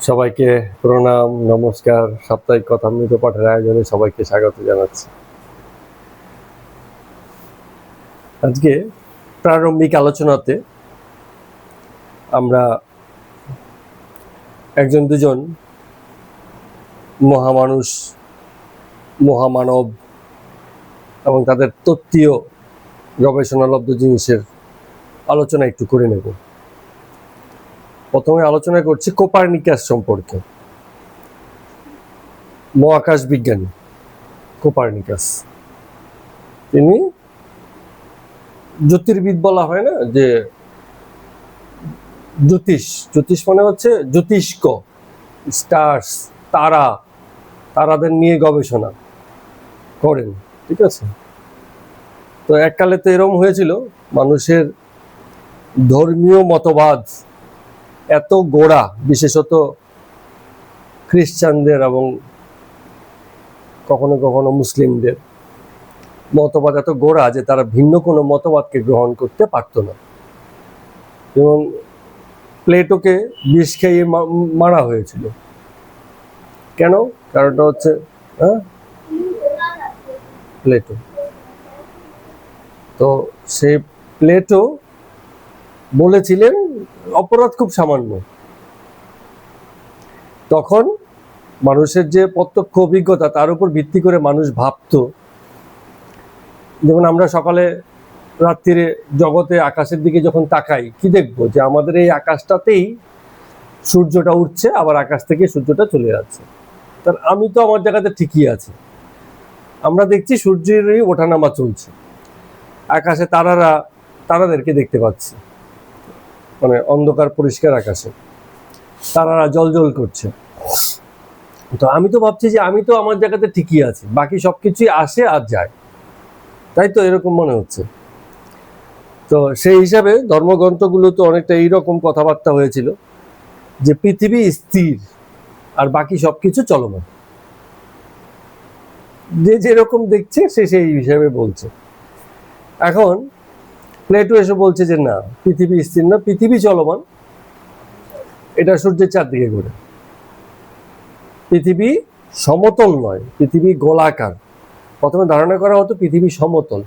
সবাইকে প্রণাম, নমস্কার। সাপ্তাহিক কথামৃত পাঠের আয়োজনে সবাইকে স্বাগত জানাচ্ছি। আজকে প্রারম্ভিক আলোচনাতে আমরা একজন দুজন মহামানুষ, মহামানব এবং তাদের তত্ত্বীয় গবেষণালব্ধ জিনিসের আলোচনা একটু করে নেব। প্রথমে আলোচনা করছি কোপার্নিকাস সম্পর্কে। মহাকাশ বিজ্ঞানী কোপার্নিকাস, তিনি জ্যোতির্বিদ বলা হয় না, যে জ্যোতিষ মানে হচ্ছে জ্যোতিষ্ক, স্টার্স, তারাদের নিয়ে গবেষণা করেন, ঠিক আছে। তো এককালে তো এরকম হয়েছিল, মানুষের ধর্মীয় মতবাদ এত গোড়া, বিশেষত খ্রিস্টানদের এবং কখনো কখনো মুসলিমদের মতবাদ এত গোড়া যে তারা ভিন্ন কোনো মতবাদকে গ্রহণ করতে পারত না। যেমন প্লেটোকে বিষ খাইয়ে মারা হয়েছিল। কেন? কারণটা হচ্ছে প্লেটো। তো সেই প্লেটো বলেছিলেন অপরাধ খুব সামান্য। তখন মানুষের যে প্রত্যক্ষ অভিজ্ঞতা, তার উপর ভিত্তি করে মানুষ ভাবত। যেমন আমরা সকালে রাত্রিরে জগতে আকাশের দিকে যখন তাকাই, কি দেখবো? যে আমাদের এই আকাশটাতেই সূর্যটা উঠছে, আবার আকাশ থেকে সূর্যটা চলে যাচ্ছে। তার আমি তো আমার জায়গাতে ঠিকই আছি। আমরা দেখছি সূর্যেরই ওঠানামা চলছে, আকাশে তারাদেরকে দেখতে পাচ্ছি, মানে অন্ধকার পরিষ্কার আকাশে তারারা জ্বলজ্বল করছে। তো আমি তো ভাবছি যে আমি তো আমার জায়গাতে ঠিকই আছি, বাকি সবকিছুই আসে আর যায়, তাই তো এরকম মনে হচ্ছে। তো সেই হিসাবে ধর্মগ্রন্থগুলো তো অনেকটা এইরকম কথাবার্তা হয়েছিল যে পৃথিবী স্থির আর বাকি সবকিছু চলমান। যে যেরকম দেখছে সে সেই হিসাবে বলছে। এখন প্লেটো এসে বলছে যে না, পৃথিবী স্থির না, পৃথিবী চলমান, এটা সূর্যের চারদিকে ঘুরে। পৃথিবী সমতল নয়, পৃথিবী গোলাকার। প্রথমে ধারণা করা হতো পৃথিবী সমতল,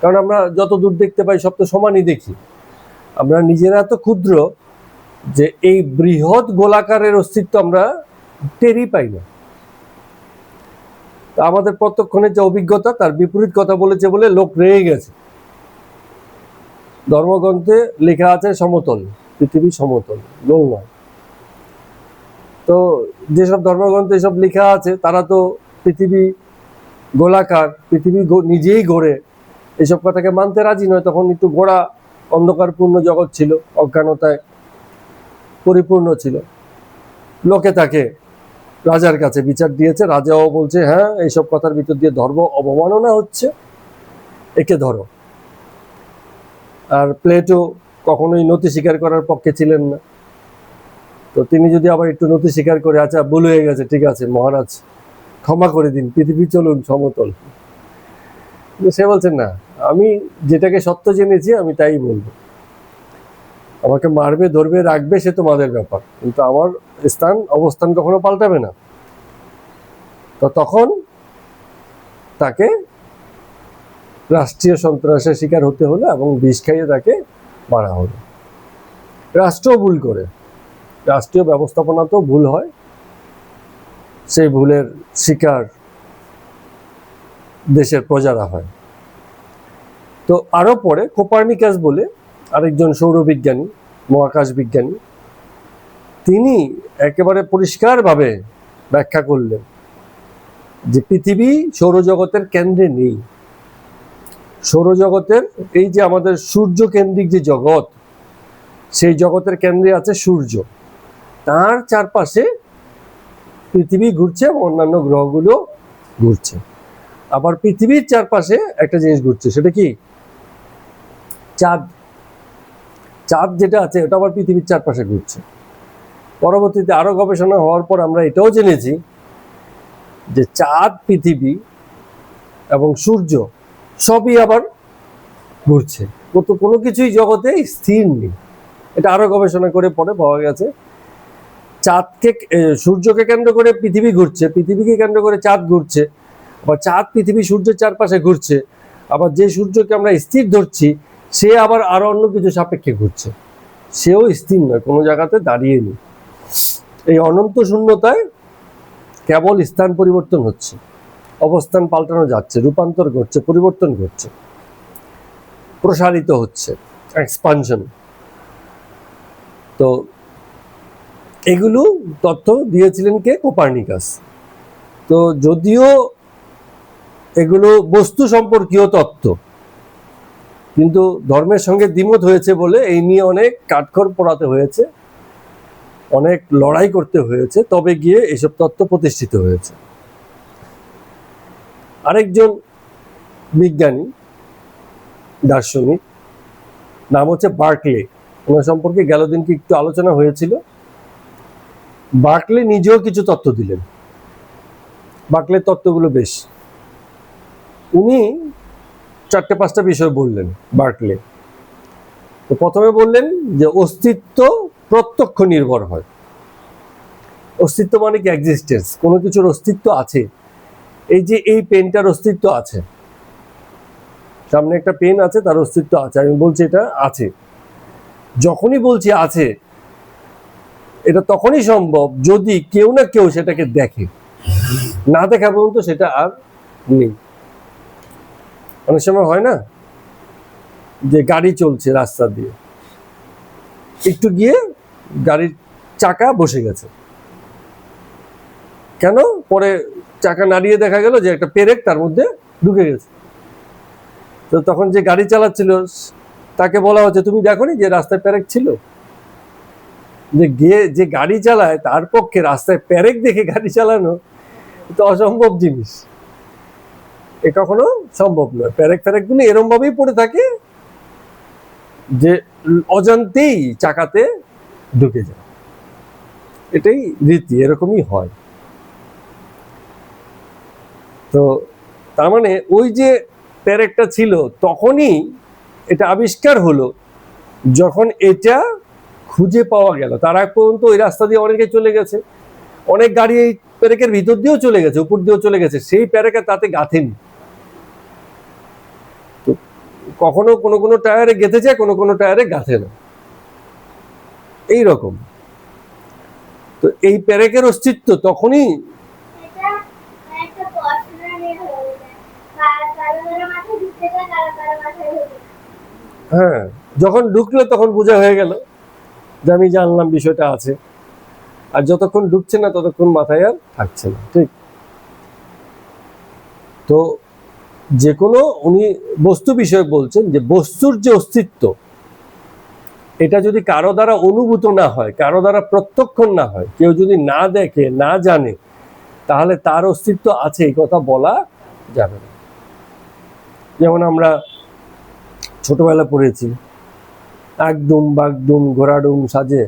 কারণ আমরা যত দূর দেখতে পাই সব তো সমানই দেখি। আমরা নিজেরা তো ক্ষুদ্র যে এই বৃহৎ গোলাকারের অস্তিত্ব আমরা টেরই পাই না। তা আমাদের প্রত্যক্ষণের যে অভিজ্ঞতা, তার বিপরীত কথা বলেছে বলে লোক রেগে গেছে। ধর্মগ্রন্থে লেখা আছে সমতল, পৃথিবী সমতল, গোল নয়। তো যেসব ধর্মগ্রন্থে এসব লেখা আছে তারা তো পৃথিবী গোলাকার, পৃথিবী নিজেই ঘোরে, এসব কথাকে মানতে রাজি নয়। তখন একটু গোড়া অন্ধকারপূর্ণ জগৎ ছিল, অজ্ঞানতায় পরিপূর্ণ ছিল। লোকে তাকে রাজার কাছে বিচার দিয়েছে, রাজাও বলছে হ্যাঁ, এইসব কথার ভিতর দিয়ে ধর্ম অবমাননা হচ্ছে, একে ধরো। আর প্লেটো কখনোই নতি স্বীকার করার পক্ষে ছিলেন না। তো তিনি যদি আবার একটু নতি স্বীকার করে, আচ্ছা ভুল হয়ে গেছে, ঠিক আছে মহারাজ ক্ষমা করে দিন, পৃথিবী চলুন সমতল, সে বলছেন না, আমি যেটাকে সত্য জেনেছি আমি তাই বলবো। আমাকে মারবে, ধরবে, রাখবে, সে তোমাদের ব্যাপার, কিন্তু আমার অবস্থান কখনো পাল্টাবে না। তো তখন তাকে রাষ্ট্রীয় সন্ত্রাসের শিকার হতে হলো এবং বিষ খাইয়ে তাকে মারা হলো। রাষ্ট্র ভুল করে, রাষ্ট্রীয় ব্যবস্থাপনাতেও ভুল হয়, সেই ভুলের শিকার দেশের প্রজারা হয়। তো আরো পরে কোপার্নিকাস বলে আরেকজন সৌরবিজ্ঞানী, মহাকাশ বিজ্ঞানী, তিনি একেবারে পরিষ্কারভাবে ব্যাখ্যা করলেন যে পৃথিবী সৌরজগতের কেন্দ্রে নেই। সৌরজগতের এই যে আমাদের সূর্য কেন্দ্রিক যে জগৎ, সেই জগতের কেন্দ্রে আছে সূর্য, তার চারপাশে পৃথিবী ঘুরছে এবং অন্যান্য গ্রহগুলো ঘুরছে। আবার পৃথিবীর চারপাশে একটা জিনিস ঘুরছে, সেটা কি? চাঁদ। চাঁদ যেটা আছে ওটা আবার পৃথিবীর চারপাশে ঘুরছে। পরবর্তীতে আরো গবেষণা হওয়ার পর আমরা এটাও জেনেছি যে চাঁদ, পৃথিবী এবং সূর্য সবই আবার ঘুরছে, কোনো কিছুই জগতে স্থির নেই। এটা আরো গবেষণা করে পরে পাওয়া গেছে সূর্যকে কেন্দ্র করে পৃথিবী ঘুরছে, পৃথিবীকে কেন্দ্র করে চাঁদ ঘুরছে, আবার চাঁদ পৃথিবী সূর্যের চারপাশে ঘুরছে, আবার যে সূর্যকে আমরা স্থির ধরছি সে আবার আরো অন্য কিছু সাপেক্ষে ঘুরছে, সেও স্থির নয়, কোনো জায়গাতে দাঁড়িয়ে নেই। এই অনন্ত শূন্যতায় কেবল স্থান পরিবর্তন হচ্ছে, অবস্থান পাল্টানো যাচ্ছে, রূপান্তর ঘটছে, পরিবর্তন ঘটছে, প্রসারিত হচ্ছে, এক্সপানশন। তো এগুলো তথ্য দিয়েছিলেন কে? কোপার্নিকাস। তো যদিও এগুলো বস্তু সম্পর্কীয় তত্ত্ব, কিন্তু ধর্মের সঙ্গে দ্বিমত হয়েছে বলে এই নিয়ে অনেক কাঠখড় পোড়াতে হয়েছে, অনেক লড়াই করতে হয়েছে, তবে গিয়ে এসব তত্ত্ব প্রতিষ্ঠিত হয়েছে। আরেকজন বিজ্ঞানী দার্শনিক নাম হচ্ছে বার্কলে, ওনার সম্পর্কে গেল দিনকে একটু আলোচনা হয়েছিল। বার্কলে নিজেও কিছু তত্ত্ব দিলেন। বার্কলের তত্ত্বগুলো বেশ, উনি 4-5টা বিষয় বললেন বার্কলে। তো প্রথমে বললেন যে অস্তিত্ব প্রত্যক্ষ নির্ভর হয়। অস্তিত্ব মানে কি? এক্সিস্টেন্স, কোনো কিছুর অস্তিত্ব আছে। এই যে এই পেনটার অস্তিত্ব আছে, সামনে একটা পেন আছে, তার অস্তিত্ব আছে, আমি বলছি এটা আছে। যখনই বলছি আছে, এটা তখনই সম্ভব যদি কেউ না কেউ সেটাকে দেখে, না দেখা পর্যন্ত সেটা আর নেই। অনেক সময় হয় না যে গাড়ি চলছে রাস্তা দিয়ে, একটু গিয়ে গাড়ির চাকা বসে গেছে, কেন? পরে চাকা নাড়িয়ে দেখা গেল যে একটা পেরেক তার মধ্যে ঢুকে গেছে। তো তখন যে গাড়ি চালাচ্ছিল তাকে বলা হচ্ছে, তুমি দেখোনি যে রাস্তায় পেরেক ছিল? যে গাড়ি চালায় তার পক্ষে রাস্তায় পেরেক দেখে গাড়ি চালানো তো অসম্ভব জিনিস, এ কখনো সম্ভব নয়। পেরেক গুলো এরম ভাবেই পড়ে থাকে যে অজান্তেই চাকাতে ঢুকে যায়, এটাই রীতি, এরকমই হয়। তো তার মানে ওই যে পেরেকটা ছিল তখনই এটা আবিষ্কার হলো যখন এটা খুঁজে পাওয়া গেল। তার আগ পর্যন্ত ওই রাস্তা দিয়ে অনেকে চলে গেছে, অনেক গাড়ি এই পেরেকের ভিতর দিয়েও চলে গেছে, উপর দিয়েও চলে গেছে, সেই পেরেকে তাতে গাঁথেনি। তো কখনো কোনো কোনো টায়ারে গেঁথে যায়, কোনো কোনো টায়ারে গাঁথে না, এইরকম। তো এই পেরেকের অস্তিত্ব তখনই, হ্যাঁ, যখন ঢুকলো তখন বোঝা হয়ে গেল যে আমি জানলাম বিষয়টা আছে, আর যতক্ষণ ঢুকছে না ততক্ষণ মাথায় আর থাকছে না। ঠিক। তো যে কোনো, উনি বস্তু বিষয়ে বলছেন যে বস্তুর যে অস্তিত্ব, এটা যদি কারো দ্বারা অনুভূত না হয়, কারো দ্বারা প্রত্যক্ষ না হয়, কেউ যদি না দেখে, না জানে, তাহলে তার অস্তিত্ব আছে এই কথা বলা যাবে না। যেমন আমরা ছোটবেলা পড়েছি, একদম বাগদুম ঘোড়াডুম সাজে,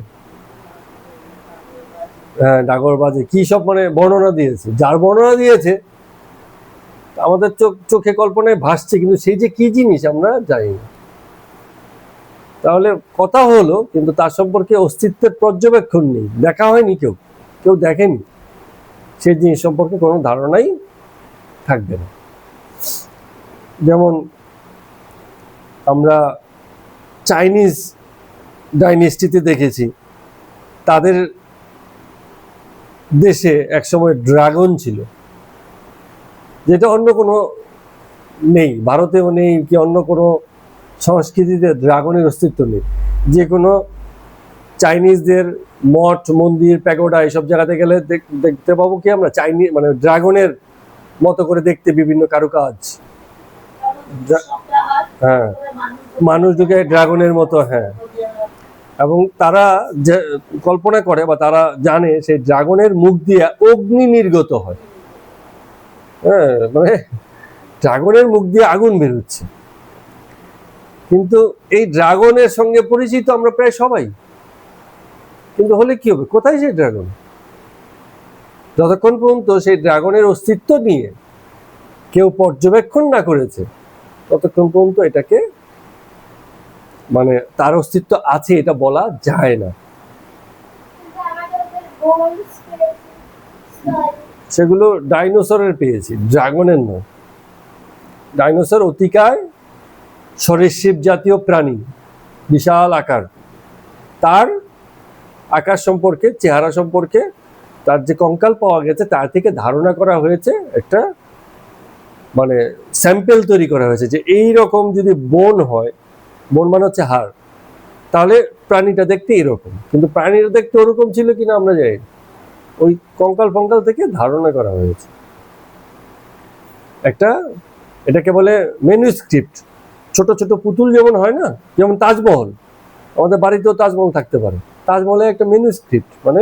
হ্যাঁ, ডাগর বাজে, কি সব মানে বর্ণনা দিয়েছে। যার বর্ণনা দিয়েছে আমাদের চোখে কল্পনায় ভাসছে, কিন্তু সেই যে কি জিনিস আমরা জানি না। তাহলে কথা হলো, কিন্তু তার সম্পর্কে অস্তিত্বের পর্যবেক্ষণ নেই, দেখা হয়নি, কেউ দেখেনি, সেই জিনিস সম্পর্কে কোনো ধারণাই থাকবে না। যেমন আমরা চাইনিজ ডাইনেস্টিতে দেখেছি, তাদের দেশে একসময় ড্রাগন ছিল, যেটা অন্য কোনো নেই, ভারতেও নেই, কি অন্য কোনো সংস্কৃতিতে ড্রাগনের অস্তিত্ব নেই। যে কোনো চাইনিজদের মঠ, মন্দির, প্যাগোডা এসব জায়গাতে গেলে দেখতে পাবো কি আমরা চাইনিজ মানে ড্রাগনের মতো করে দেখতে বিভিন্ন কারুকাজ, হ্যাঁ, মানুষ ঢুকে ড্রাগনের মতো, হ্যাঁ। এবং তারা যে কল্পনা করে বা তারা জানে সেই ড্রাগনের মুখ দিয়ে অগ্নি নির্গত হয়, হ্যাঁ, মানে ড্রাগনের মুখ দিয়ে আগুন বেরোচ্ছে। কিন্তু এই ড্রাগনের সঙ্গে পরিচিত আমরা প্রায় সবাই, কিন্তু হলে কি হবে? কোথায় সেই ড্রাগন? যতক্ষণ পর্যন্ত সেই ড্রাগনের অস্তিত্ব নিয়ে কেউ পর্যবেক্ষণ না করেছে ততক্ষণ পর্যন্ত এটাকে মানে তার অস্তিত্ব আছে এটা বলা যায় না। সেগুলো ডাইনোসরের পেয়েছি, ড্রাগনের নয়। ডাইনোসর অতিকায় সরীসৃপ জাতীয় প্রাণী, বিশাল আকার। তার আকার সম্পর্কে, চেহারা সম্পর্কে, তার যে কঙ্কাল পাওয়া গেছে তার থেকে ধারণা করা হয়েছে, একটা মানে স্যাম্পেল তৈরি করা হয়েছে যে এই রকম যদি বোন হয়, বোন মানে হচ্ছে হাড়, তাহলে প্রাণীটা দেখতে এরকম। কিন্তু প্রাণীটা দেখতে ওরকম ছিল কিনা আমরা জানি না, ওই কঙ্কাল ফঙ্কাল থেকে ধারণা করা হয়েছে একটা, এটাকে বলে ম্যানুস্ক্রিপ্ট। ছোট ছোট পুতুল যেমন হয় না, যেমন তাজমহল, আমাদের বাড়িতেও তাজমহল থাকতে পারে। তাজমহলের একটা ম্যানুস্ক্রিপ্ট, মানে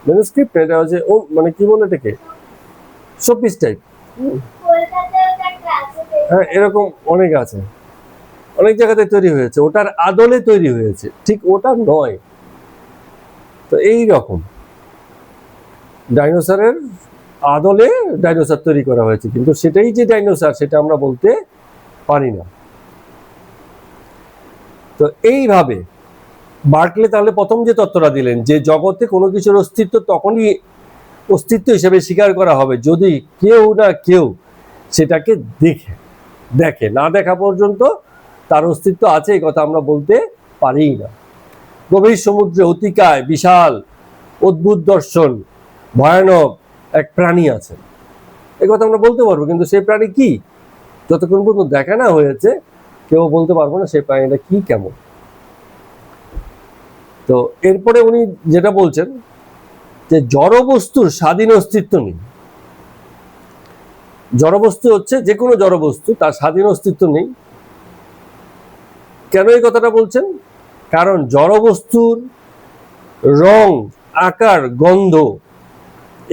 ম্যানুস্ক্রিপ্ট এটা হচ্ছে ও মানে কি বলে এটাকে, শোপিস টাইপ। হ্যাঁ, এরকম অনেক আছে, অনেক জায়গাতে তৈরি হয়েছে, ওটার আদলে তৈরি হয়েছে, ঠিক ওটা নয়। তো এই রকম ডাইনোসরের আদলে ডাইনোসর তৈরি করা হয়েছে, কিন্তু সেটাই যে ডাইনোসর সেটা আমরা বলতে পারি না। তো এইভাবে বার্কলে তাহলে প্রথম যে তত্ত্বটা দিলেন যে জগতে কোনো কিছুর অস্তিত্ব তখনই অস্তিত্ব হিসেবে স্বীকার করা হবে যদি কেউ না কেউ সেটাকে দেখে, না দেখা পর্যন্ত তার অস্তিত্ব আছে এই কথা আমরা বলতে পারি না। গভীর সমুদ্রে অতিকায় বিশাল অদ্ভুত দর্শন ভয়ানক এক প্রাণী আছে, এই কথা আমরা বলতে পারবো, কিন্তু সেই প্রাণী কি যতক্ষণ পর্যন্ত দেখা না হয়েছে কেউ বলতে পারবো না সেই প্রাণীটা কি কেমন। তো এরপরে উনি যেটা বলছেন যে জড়বস্তুর স্বাধীন অস্তিত্ব নেই। জড়বস্তু হচ্ছে যে কোনো জড়বস্তু, তার স্বাধীন অস্তিত্ব নেই। কেন এই কথাটা বলছেন? কারণ জড়বস্তুর রং, আকার, গন্ধ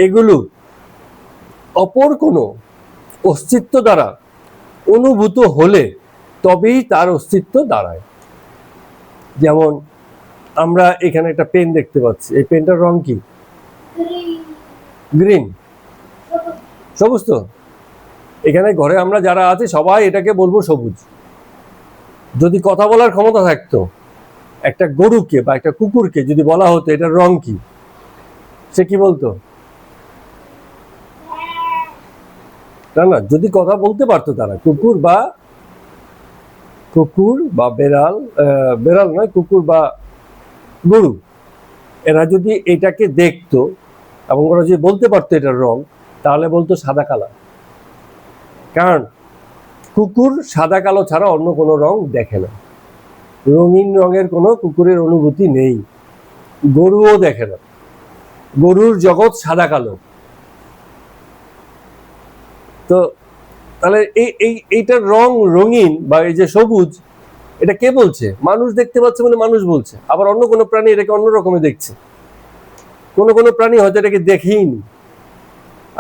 এগুলো অপর কোনো অস্তিত্ব দ্বারা অনুভূত হলে তবেই তার অস্তিত্ব দাঁড়ায়। যেমন আমরা এখানে একটা পেন দেখতে পাচ্ছি, এই পেনটার রং কি? গ্রিন, সবুজ। তো এখানে ঘরে আমরা যারা আছি সবাই এটাকে বলবো সবুজ। যদি কথা বলার ক্ষমতা থাকতো, একটা গরুকে বা একটা কুকুরকে যদি বলা হতো এটার রং কি, সে কি বলতো? না, যদি কথা বলতে পারতো তারা, কুকুর বা বেড়াল নয়, কুকুর বা গরু, এরা যদি এটাকে দেখতো এবং ওরা যদি বলতে পারতো এটার রং, তাহলে বলতো সাদা কালো। কারণ কুকুর সাদা কালো ছাড়া অন্য কোনো রং দেখে না, রঙিন রঙের কোনো কুকুরের অনুভূতি নেই, গরুও দেখে না, গরুর জগৎ সাদা কালো। তো তাহলে এইটার রং রঙিন বা এই যে সবুজ, এটা কে বলছে? মানুষ দেখতে পাচ্ছে বলে মানুষ বলছে। আবার অন্য কোনো প্রাণী এটাকে অন্য রকমের দেখছে, কোনো প্রাণী হয়তো এটাকে দেখেইনি।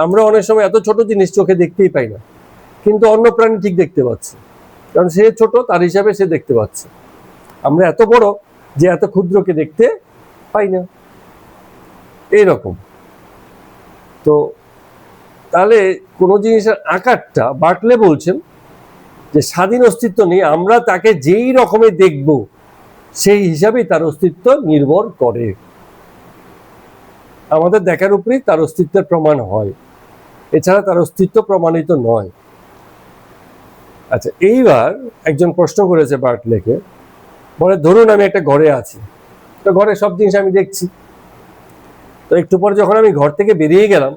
আমরা অনেক সময় এত ছোট জিনিস চোখে দেখতেই পাই না, কিন্তু অন্য প্রাণী ঠিক দেখতে পাচ্ছে, কারণ সে ছোট তার হিসাবে সে দেখতে পাচ্ছে। আমরা এত বড় যে এত ক্ষুদ্রকে দেখতে পাই না, এইরকম। তো তাহলে কোনো জিনিসের আকারটা বার্কলে বলছেন যে স্বাধীন অস্তিত্ব নেই, আমরা তাকে যেই রকমের দেখব সেই হিসাবেই তার অস্তিত্ব নির্ভর করে, আমাদের দেখার উপরেই তার অস্তিত্বের প্রমাণ হয়, এছাড়া তার অস্তিত্ব প্রমাণিত নয়। আচ্ছা, এইবার একজন প্রশ্ন করেছে বার্কলেকে, বলে ধরুন আমি একটা ঘরে আছি, তো ঘরে সব জিনিস আমি দেখছি, তো একটু পরে যখন আমি ঘর থেকে বেরিয়ে গেলাম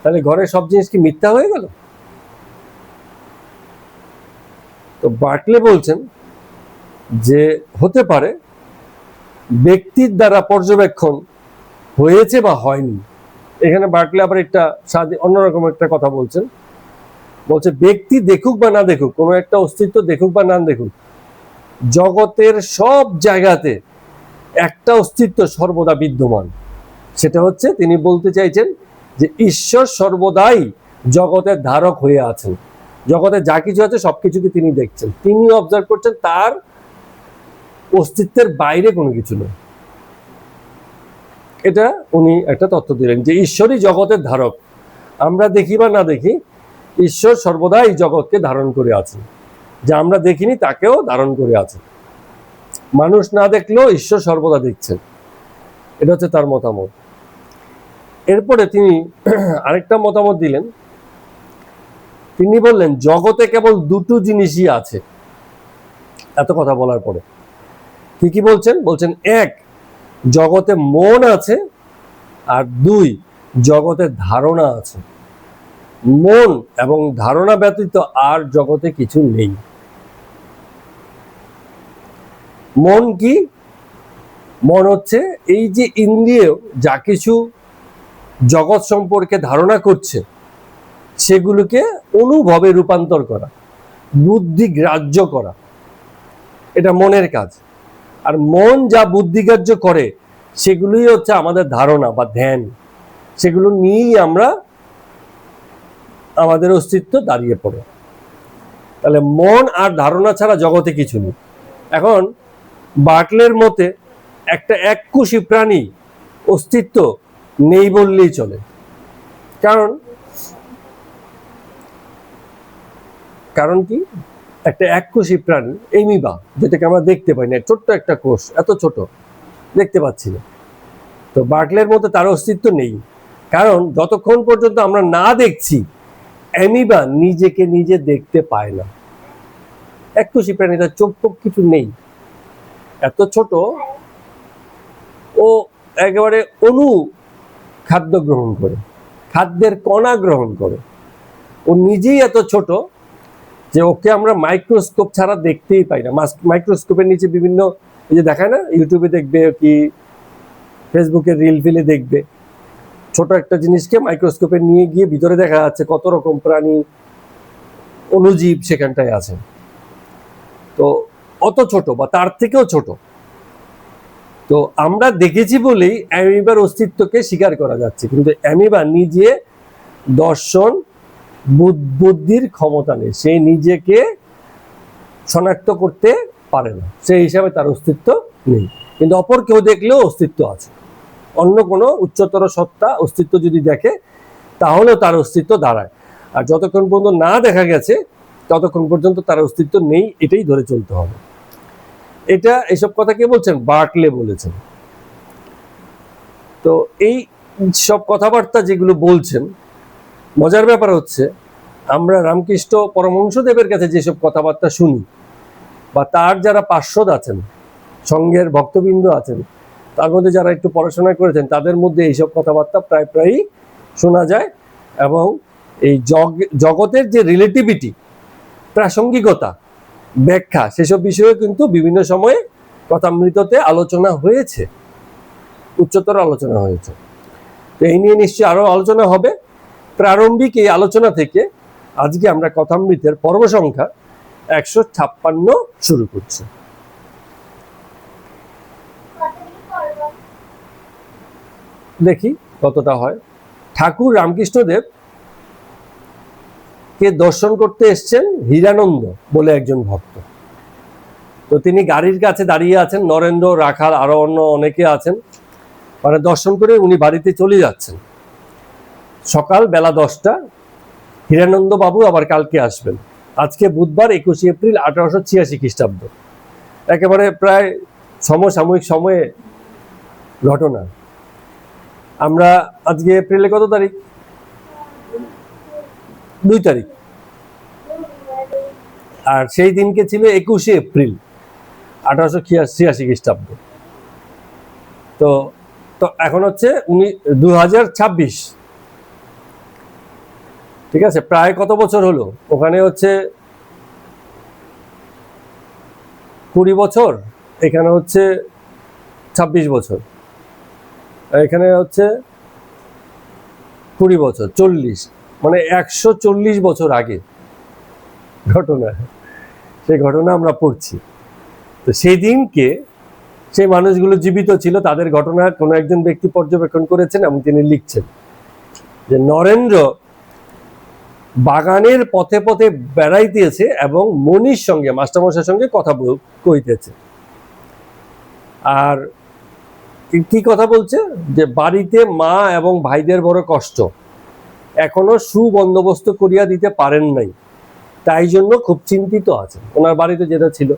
তাহলে ঘরের সব জিনিস কি মিথ্যা হয়ে গেল? তো বার্কলে বলছেন যে হতে পারে ব্যক্তির দ্বারা পর্যবেক্ষণ হয়েছে বা হয়নি। এখানে বার্কলে আবার একটা অন্যরকম একটা কথা বলছেন, বলছে ব্যক্তি দেখুক বা না দেখুক, কোনো একটা অস্তিত্ব দেখুক বা না দেখুক, জগতের সব জায়গাতে একটা অস্তিত্ব সর্বদা বিদ্যমান। সেটা হচ্ছে তিনি বলতে চাইছেন যে ঈশ্বর সর্বদাই জগতের ধারক হয়ে আছেন, জগতে যা কিছু আছে সবকিছুকে তিনি দেখছেন, তিনি অবজার্ভ করছেন, তার অস্তিত্বের বাইরে কোনো কিছু নেই। এটা উনি একটা তত্ত্ব দিলেন যে ঈশ্বরই জগতের ধারক, আমরা দেখি বা না দেখি ঈশ্বর সর্বদা এই জগৎকে ধারণ করে আছেন, যা আমরা দেখিনি তাকেও ধারণ করে আছেন, মানুষ না দেখলেও ঈশ্বর সর্বদা দেখছেন। এটা হচ্ছে তার মতামত। এরপরে তিনি আরেকটা মতামত দিলেন। তিনি বললেন জগতে কেবল দুটো জিনিসই আছে। এত কথা বলার পরে কি কি বলছেন? বলছেন এক, জগতে মন আছে, আর দুই, জগতে ধারণা আছে। মন এবং ধারণা ব্যতীত আর জগতে কিছু নেই। মন কি? মন হচ্ছে এই যে ইন্দ্রিয় যা কিছু জগৎ সম্পর্কে ধারণা করছে সেগুলোকে অনুভবে রূপান্তর করা, বুদ্ধি গ্রাহ্য করা, এটা মনের কাজ। আর মন যা বুদ্ধিগ্রাহ্য করে সেগুলোই হচ্ছে আমাদের ধারণা বা ধ্যান। সেগুলো নিয়েই আমরা আমাদের অস্তিত্ব দাঁড়িয়ে পড়ে। তাহলে মন আর ধারণা ছাড়া জগতে কিছু নেই। এখন বার্টলের মতে একটা এককোষী প্রাণী অস্তিত্ব নেই বললেই চলে। কারণ কি? একটা এককোষী প্রাণী এমিবা, যেটাকে আমরা দেখতে পাই না, ছোট্ট একটা কোষ, এত ছোট, দেখতে পাচ্ছি না। তো বার্টলের মতে তার অস্তিত্ব নেই, কারণ যতক্ষণ পর্যন্ত আমরা না দেখছি অ্যামিবা নিজেকে নিজে দেখতে পায় না। এককোষী প্রাণী, তার চোখ টোক কিছু নেই, এত ছোট, ও একেবারে অণু খাদ্য গ্রহণ করে, খাদ্যের কণা গ্রহণ করে। ও নিজেই এত ছোট যে ওকে আমরা মাইক্রোস্কোপ ছাড়া দেখতেই পাই না। মাইক্রোস্কোপের নিচে বিভিন্ন, এই যে দেখায় না, ইউটিউবে দেখবে কি ফেসবুকে রিল ফিলে দেখবে, ছোট একটা জিনিসকে মাইক্রোস্কোপে নিয়ে গিয়ে ভিতরে দেখা যাচ্ছে কত রকম প্রাণী, অণুজীব সেখানটায় আছে। তো অত ছোট বা তার থেকেও ছোট। তো আমরা দেখেছি বলেই অ্যামিবার অস্তিত্বকে স্বীকার করা যাচ্ছে, কিন্তু অ্যামিবা নিজে দর্শন বুদ্ধির ক্ষমতা নেই, সে নিজেকে শনাক্ত করতে পারে না, সেই হিসাবে তার অস্তিত্ব নেই। কিন্তু অপর কেউ দেখলেও অস্তিত্ব আছে। অন্য কোনো উচ্চতর সত্তা অস্তিত্ব যদি দেখে তাহলেও তার অস্তিত্ব দাঁড়ায়। আর যতক্ষণ পর্যন্ত না দেখা গেছে ততক্ষণ পর্যন্ত তার অস্তিত্ব নেই, এটাই ধরে চলতে হবে। এসব কথা কে বলছেন? বার্টলে বলেছেন। তো এই সব কথাবার্তা যেগুলো বলছেন, মজার ব্যাপার হচ্ছে আমরা রামকৃষ্ণ পরমহংসদেবের কাছে যেসব কথাবার্তা শুনি, বা তার যারা পার্শ্বদ আছেন, সঙ্গের ভক্তবৃন্দ আছেন, তার মধ্যে যারা একটু পড়াশোনা করেছেন, তাদের মধ্যে এইসব কথাবার্তা প্রায়ই শোনা যায়। এবং এই জগতের যে রিলেটিভিটি, প্রাসঙ্গিকতা, ব্যাখ্যা, সেসব বিষয়ে কিন্তু বিভিন্ন সময়ে কথামৃততে আলোচনা হয়েছে, উচ্চতর আলোচনা হয়েছে। তো এই নিয়ে নিশ্চয়ই আরো আলোচনা হবে। প্রারম্ভিক এই আলোচনা থেকে আজকে আমরা কথামৃতের পর্ব সংখ্যা 156 শুরু করছি। দেখি কতটা হয়। ঠাকুর রামকৃষ্ণদেব কে দর্শন করতে এসছেন হীরানন্দ বলে একজন ভক্ত। তো তিনি গাড়ির কাছে দাঁড়িয়ে আছেন, নরেন্দ্র, রাখাল, আরো অন্য অনেকে আছেন। মানে দর্শন করে উনি বাড়িতে চলে যাচ্ছেন। সকাল বেলা 10টা। হীরানন্দ বাবু আবার কালকে আসবেন। আজকে বুধবার 21 এপ্রিল 1886 খ্রিস্টাব্দ। একেবারে প্রায় সমসাময়িক সময়ে ঘটনা। আমরা আজকে এপ্রিলে কত তারিখ? 2 তারিখ। আর সেই দিনকে ছিল 21 এপ্রিল 1886 খ্রিস্টাব্দ। তো এখন হচ্ছে 2026। ঠিক আছে, প্রায় কত বছর হলো? ওখানে হচ্ছে 20 বছর, এখানে হচ্ছে 26 বছর, এখানে হচ্ছে 20 বছর, 40, মানে 140 বছর আগে ঘটনা। সেই ঘটনা আমরা পড়ছি। তো সেই দিনকে সেই মানুষগুলো জীবিত ছিল, তাদের ঘটনা কোনো একজন ব্যক্তি পর্যবেক্ষণ করেছেন এবং তিনি লিখছেন যে নরেন্দ্র বাগানের পথে পথে বেড়াইতেছে এবং মনির সঙ্গে, মাস্টারমশাইয়ের সঙ্গে কথা কইতেছে। আর কি কথা বলছে? যে বাড়িতে মা এবং ভাইদের বড় কষ্ট, এখনো সুবন্দোবস্ত করিয়া দিতে পারেন নাই, তাই জন্য খুব চিন্তিত আছেন। ওনার বাড়িতে যেটা ছিল,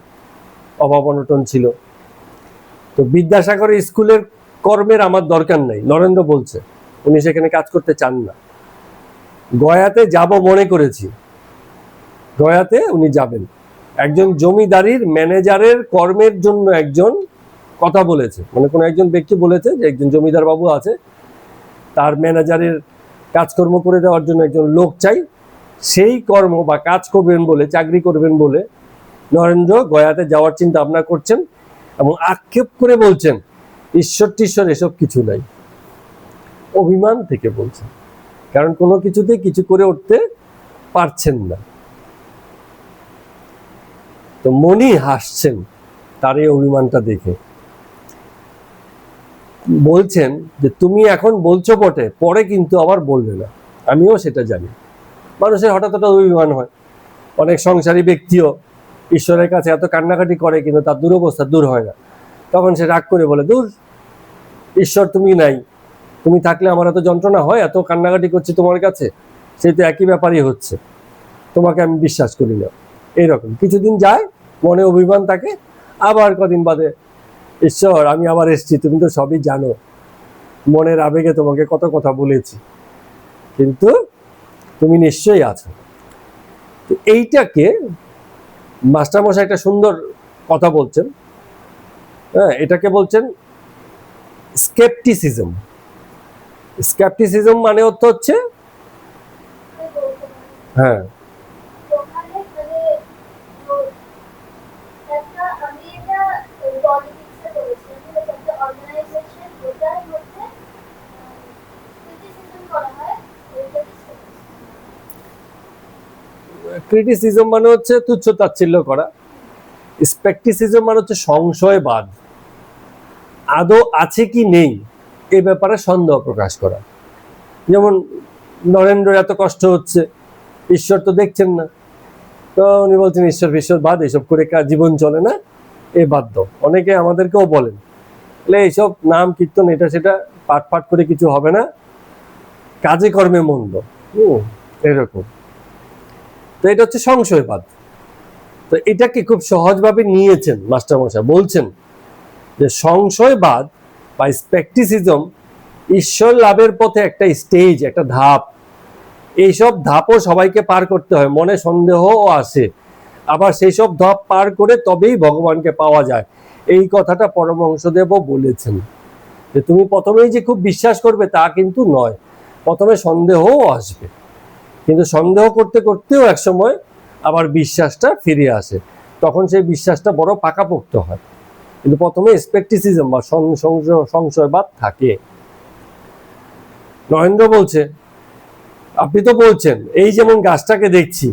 অভাব অনটন ছিল। তো বিদ্যাসাগরের স্কুলের কর্মের আমার দরকার নাই, নরেন্দ্র বলছে, উনি সেখানে কাজ করতে চান না। গয়াতে যাব মনে করেছি, গয়াতে উনি যাবেন। একজন জমিদারির ম্যানেজারের কর্মের জন্য একজন কথা বলেছে, মানে কোনো একজন ব্যক্তি বলেছে যে একজন জমিদার বাবু আছে, তার ম্যানেজারের কাজকর্ম করে দেওয়ার জন্য একজন লোক চাই। সেই কর্ম বা কাজ করবেন বলে, চাকরি করবেন বলে নরেন্দ্র গয়াতে যাওয়ার চিন্তা ভাবনা করছেন এবং আক্ষেপ করে বলছেন ঈশ্বর টিশ্বর এসব কিছু নাই। অভিমান থেকে বলছেন, কারণ কোনো কিছুতে কিছু করে উঠতে পারছেন না। তো মনি হাসছেন তার এই অভিমানটা দেখে, বলছেন যে তুমি এখন বলছো বটে, পরে কিন্তু আবার বলবে না, আমিও সেটা জানি। মানুষের হঠাৎ হঠাৎ অভিমান হয়। অনেক সংসারী ব্যক্তিও ঈশ্বরের কাছে এত কান্নাকাটি করে কিন্তু তার দুরবস্থা দূর হয় না। তখন সে রাগ করে বলে, দূর ঈশ্বর তুমি নাই, তুমি থাকলে আমার এত যন্ত্রণা হয়, এত কান্নাকাটি করছি তোমার কাছে, সেই তো একই ব্যাপারই হচ্ছে, তোমাকে আমি বিশ্বাস করি না। এইরকম কিছুদিন যায়, মনে অভিমান থাকে, আবার কদিন বাদে ঈশ্বর আমি আবার এসছি, তুমি তো সবই জানো, মনের আবেগে তোমাকে কত কথা বলেছি, কিন্তু তুমি নিশ্চয়ই আছো। তো এইটাকে মাস্টারমশাই একটা সুন্দর কথা বলছেন, হ্যাঁ, এটাকে বলছেন স্কেপটিসিজম। স্কেপটিসিজম মানে অর্থ হচ্ছে, হ্যাঁ ক্রিটিসিজম মানে হচ্ছে তুচ্ছ তাচ্ছিল্য করা, স্পেকটিসিজম মানে হচ্ছে সংশয়বাদ, আদৌ আছে কি নেই এ ব্যাপারে সন্দেহ প্রকাশ করা। যেমন নরেন্দ্র এত কষ্ট হচ্ছে, ঈশ্বর তো দেখছেন না, তো উনি বলছেন ঈশ্বর ফিশ্বর বাদ, এসব করে জীবন চলে না, এ বাদ দাও। অনেকে আমাদেরকেও বলেন এইসব নাম কীর্তন এটা সেটা পাঠ পাঠ করে কিছু হবে না, কাজে কর্মে মন্দ, এরকম। তো এটা হচ্ছে সংশয়বাদ। তো এটাকে খুব সহজভাবে নিয়েছেন মাস্টারমশাই, বলছেন যে সংশয়বাদ বা স্পেকটিসিজম ঈশ্বর লাভের পথে একটা স্টেজ, একটা ধাপ। এইসব ধাপও সবাইকে পার করতে হয়, মনে সন্দেহও আসে, আবার সেই সব ধাপ পার করে তবেই ভগবানকে পাওয়া যায়। এই কথাটা পরমহংসদেবও বলেছেন যে তুমি প্রথমেই যে খুব বিশ্বাস করবে তা কিন্তু নয়, প্রথমে সন্দেহও আসবে, কিন্তু সন্দেহ করতে করতেও একসময় আবার বিশ্বাসটা ফিরে আসে, তখন সেই বিশ্বাসটা বড় পাকাপোক্ত হয়। কিন্তু প্রথমে স্পেকটিসিজম বা সংশয়বাদ থাকে। নরেন্দ্র বলছে, আপনি তো বলছেন এই যেমন গাছটাকে দেখছি,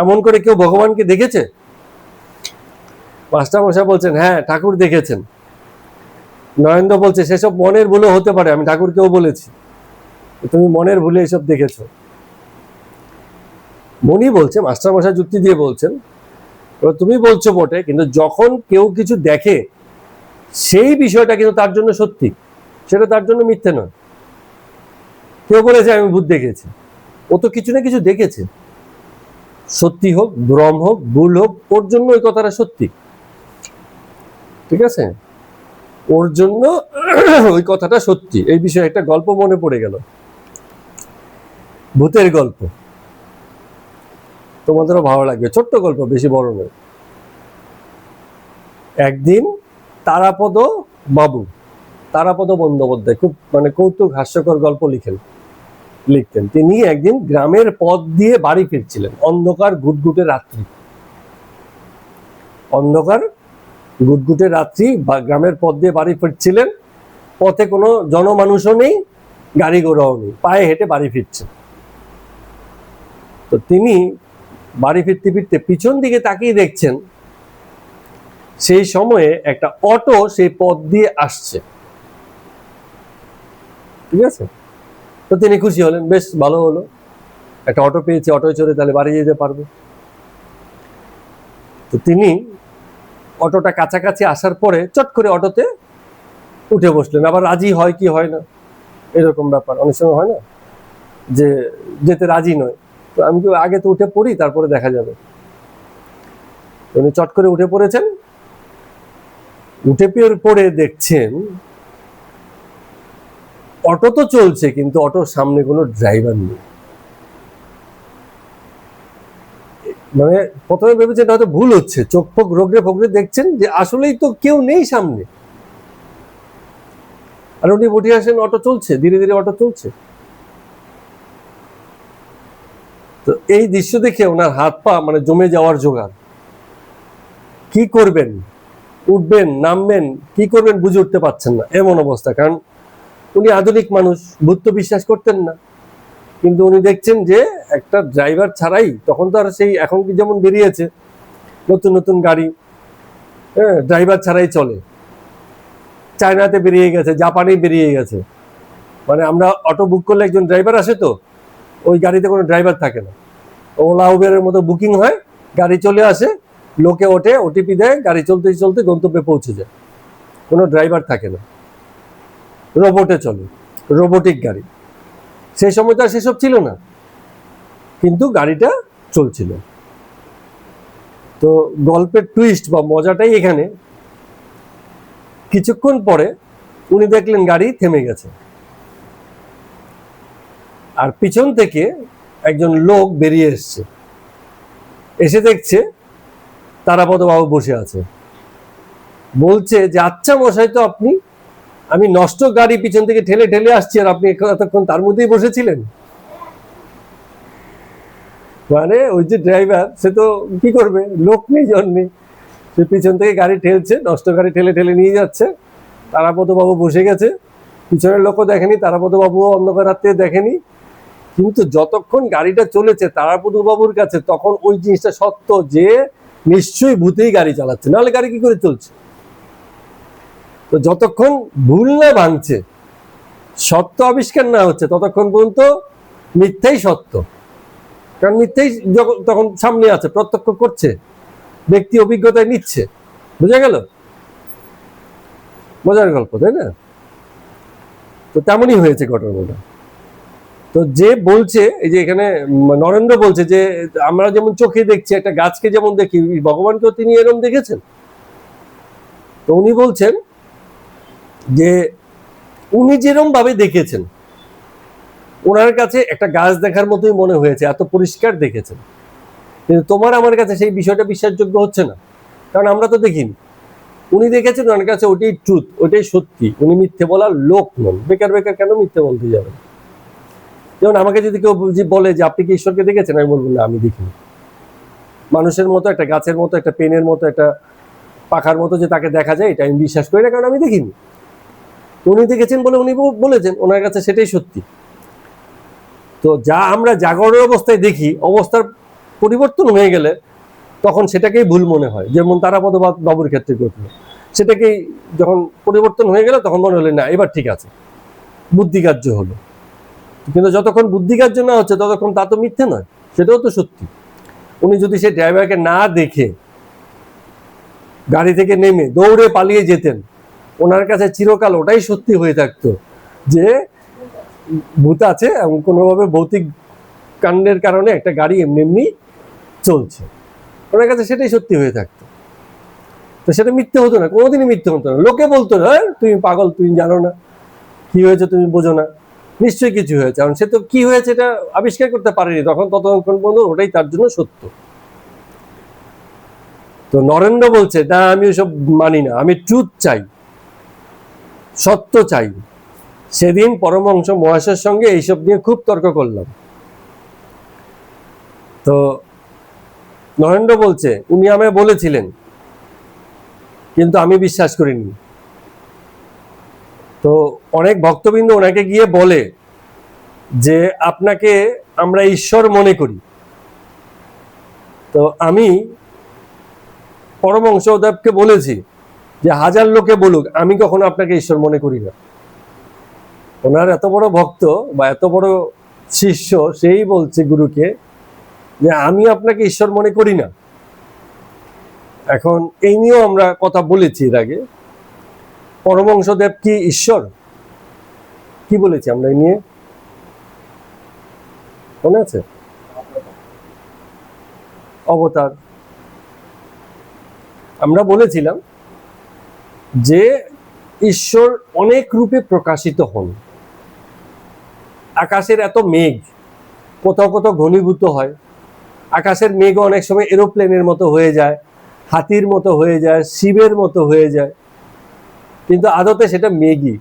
এমন করে কেউ ভগবানকে দেখেছে? মাস্টারমশাই বলছেন, হ্যাঁ ঠাকুর দেখেছেন। নরেন্দ্র বলছে, সেসব মনের ভুলে হতে পারে, আমি ঠাকুরকেও বলেছি তুমি মনের ভুলে এসব দেখেছো। মনি বলছে, মাস্টারমশাই যুক্তি দিয়ে বলছেন, তুমি বলছো বটে, কিন্তু যখন কেউ কিছু দেখে সেই বিষয়টা কিন্তু তার জন্য সত্যি, সেটা তার জন্য মিথ্যে নয়। কেউ বলেছে আমি ভূত দেখেছি, ও তো কিছু না কিছু দেখেছে, সত্যি হোক ভ্রম হোক ভুল হোক, ওর জন্য ওই কথাটা সত্যি, ঠিক আছে, ওর জন্য ওই কথাটা সত্যি। এই বিষয়ে একটা গল্প মনে পড়ে গেল, ভূতের গল্প, তোমাদেরও ভালো লাগবে, ছোট্ট গল্প, বেশি বড় নয়। একদিন তারাপদ বাবু, তারাপদ বন্দ্যোপাধ্যায় খুব মানে কৌতুক হাস্যকর গল্প লিখতেন। তিনি একদিন গ্রামের পথ দিয়ে বাড়ি ফিরছিলেন, অন্ধকার ঘুটঘুটে রাত্রি, অন্ধকার ঘুটঘুটে রাত্রি, গ্রামের পথ দিয়ে বাড়ি ফিরছিলেন। পথে কোনো জনমানুষও নেই, গাড়ি ঘোড়াও নেই, পায়ে হেঁটে বাড়ি ফিরছেন। তো তিনি বাড়ি ফিরতে ফিরতে পিছন দিকে তাকিয়ে দেখছেন, সেই সময়ে একটা অটো সেই পথ দিয়ে আসছে, ঠিক আছে। তো তিনি খুশি হলেন, বেশ ভালো হলো, একটা অটো পেয়েছে, অটোয় চড়ে তাহলে বাড়ি যেতে পারবে। তো তিনি অটোটা কাছাকাছি আসার পরে চট করে অটোতে উঠে বসলেন। আবার রাজি হয় কি হয় না, এরকম ব্যাপার অনেক সময় হয় না, যে যেতে রাজি নয়, তো আমি তো আগে তো উঠে পড়ি, তারপরে দেখা যাবে। উনি চট করে উঠে পড়েছেন, উঠে পড়ে দেখছেন অটো তো চলছে, কিন্তু অটোর সামনে কোনো ড্রাইভার নেই। মানে প্রথমে ভেবেছেন হয়তো ভুল হচ্ছে, চোখ ফোক রোগড়ে ফোগড়ে দেখছেন যে আসলেই তো কেউ নেই সামনে, আর উনি উঠে আসেন, অটো চলছে, ধীরে ধীরে অটো চলছে। তো এই দৃশ্য দেখে ওনার হাত পা মানে জমে যাওয়ার জোগাড়। কি করবেন, উঠবেন নামবেন, কি করবেন বুঝে উঠতে পারছেন না, এমন অবস্থা। কারণ উনি আধুনিক মানুষ, ভূত তো বিশ্বাস করতেন না, কিন্তু উনি দেখছেন যে একটা ড্রাইভার ছাড়াই, তখন তো আর সেই এখন কি যেমন বেরিয়েছে নতুন নতুন গাড়ি, হ্যাঁ, ড্রাইভার ছাড়াই চলে। চায়নাতে বেরিয়ে গেছে, জাপানে বেরিয়ে গেছে। মানে আমরা অটো বুক করলে একজন ড্রাইভার আসে, তো ওই গাড়িতে কোনো ড্রাইভার থাকে না, ওলা উবেরের মতো বুকিং হয়, গাড়ি চলে আসে, লোকে ওঠে, ওটিপি দেয়, গাড়ি চলতে চলতে গন্তব্যে পৌঁছে যায়, কোনো ড্রাইভার থাকে না, রোবটে চলে, রোবোটিক গাড়ি। সেই সময় তো আর সেসব ছিল না, কিন্তু গাড়িটা চলছিল। তো গল্পের টুইস্ট বা মজাটাই এখানে, কিছুক্ষণ পরে উনি দেখলেন গাড়ি থেমে গেছে, আর পিছন থেকে একজন লোক বেরিয়ে এসছে, এসে দেখছে তারাপদ বাবু বসে আছে। বলছে যে আচ্ছা মশাই, তো আপনি, আমি নষ্ট গাড়ি পিছন থেকে ঠেলে ঠেলে আসছি, আর আপনি এতক্ষণ তার মধ্যেই বসেছিলেন। মানে ওই যে ড্রাইভার, সে তো কি করবে, লোক নেই জন্যে, সে পিছন থেকে গাড়ি ঠেলছে, নষ্ট গাড়ি ঠেলে ঠেলে নিয়ে যাচ্ছে। তারাপদ বাবু বসে গেছে, পিছনের লোকও দেখেনি, তারাপদ বাবুও অন্ধকার রাত্রে দেখেনি। কিন্তু যতক্ষণ গাড়িটা চলেছে তারাপদ বাবুর কাছে, তখন ওই জিনিসটা সত্য যে নিশ্চয়ই ভূতেই গাড়ি চালাচ্ছে, নাহলে গাড়ি কি করে চলছে। তো যতক্ষণ ভুল না ভাঙছে, সত্য আবিষ্কার না হচ্ছে, ততক্ষণ পর্যন্ত মিথ্যাই সত্য। কারণ মিথ্যাই তখন সামনে আছে, প্রত্যক্ষ করছে, ব্যক্তি অভিজ্ঞতায় নিচ্ছে। বোঝা গেল? বোঝার গল্প, তাই না? তো তেমনই হয়েছে ঘটনাটা। তো যে বলছে, এই যে এখানে নরেন্দ্র বলছে যে আমরা যেমন চোখে দেখছি একটা গাছকে, যেমন দেখি ভগবানকেও তিনি এরকম দেখেছেন। তো উনি বলছেন যে উনি যেরকম ভাবে দেখেছেন, ওনার কাছে একটা গাছ দেখার মতোই মনে হয়েছে, এত পরিষ্কার দেখেছেন। কিন্তু তোমার আমার কাছে সেই বিষয়টা বিশ্বাসযোগ্য হচ্ছে না, কারণ আমরা তো দেখিনি। উনি দেখেছেন, ওনার কাছে ওটাই ট্রুথ, ওটাই সত্যি। উনি মিথ্যে বলার লোক নন, বেকার বেকার কেন মিথ্যে বলতে যাবেন। যেমন আমাকে যদি কেউ বলে যে আপনি কি ঈশ্বরকে দেখেছেন, আমি বলবো না, আমি দেখিনি। মানুষের মতো, একটা গাছের মতো, একটা পেনের মতো, একটা পাখার মতো যে তাকে দেখা যায়, এটা আমি বিশ্বাস করি না, কারণ আমি দেখিনি। উনি দেখেছেন বলে উনি বলেছেন, ওনার কাছে সেটাই সত্যি। তো যা আমরা জাগরণ অবস্থায় দেখি, অবস্থার পরিবর্তন হয়ে গেলে তখন সেটাকেই ভুল মনে হয়। যেমন তারাপদ বাবুর ক্ষেত্রে ঘটল, সেটাকেই যখন পরিবর্তন হয়ে গেল তখন মনে হলো না, এবার ঠিক আছে, বুদ্ধিকার্য হলো। কিন্তু যতক্ষণ বুদ্ধিকার্য না হচ্ছে ততক্ষণ তা তো মিথ্যে নয়, সেটাও তো সত্যি। উনি যদি সেই ড্রাইভারকে না দেখে গাড়ি থেকে নেমে দৌড়ে পালিয়ে যেতেন, ওনার কাছে চিরকাল ওটাই সত্যি হয়ে থাকতো যে ভূত আছে এবং কোনোভাবে ভৌতিক কাণ্ডের কারণে একটা গাড়ি এমনি এমনি চলছে, ওনার কাছে সেটাই সত্যি হয়ে থাকতো। তো সেটা মিথ্যে হতো না, কোনোদিনই মিথ্যে হতো না। লোকে বলতো না তুমি পাগল, তুমি জানো না কি হয়েছে, তুমি বোঝো না, নিশ্চয়ই কিছু হয়েছে। কারণ সে তো কি হয়েছে এটা আবিষ্কার করতে পারেনি তখন, ততক্ষণ পর্যন্ত ওটাই তার জন্য সত্য। তো নরেন্দ্র বলছে না, আমি ওসব মানি না, আমি ট্রুথ চাই, সত্য চাই। সেদিন পরমহংস মহেশের সঙ্গে এইসব নিয়ে খুব তর্ক করলাম। তো নরেন্দ্র বলছে উনি আমায় বলেছিলেন, কিন্তু আমি বিশ্বাস করিনি। তো অনেক ভক্তবৃন্দ ওনাকে গিয়ে বলে যে আপনাকে আমরা ঈশ্বর মনে করি। তো আমি পরমহংসদেবকে বলেছি যে হাজার লোকে বলুক, আমি কখনো আপনাকে ঈশ্বর মনে করি না। ওনার এত বড় ভক্ত বা এত বড় শিষ্য, সেই বলছে গুরুকে যে আমি আপনাকে ঈশ্বর মনে করি না। এখন এই নিয়েও আমরা কথা বলেছি এর আগে, পরমহংসদেব কি ঈশ্বর, কি বলেছি আমরা এই নিয়ে, মনে আছে? অবতার। আমরা বলেছিলাম যে ঈশ্বর অনেক রূপে প্রকাশিত হন, আকাশের এত মেঘ কোথাও কোথাও ঘনীভূত হয়, আকাশের মেঘ অনেক সময় এরোপ্লেনের মতো হয়ে যায়, হাতির মতো হয়ে যায়, শিবের মতো হয়ে যায়, কিন্তু আদতে সেটা মেঘই,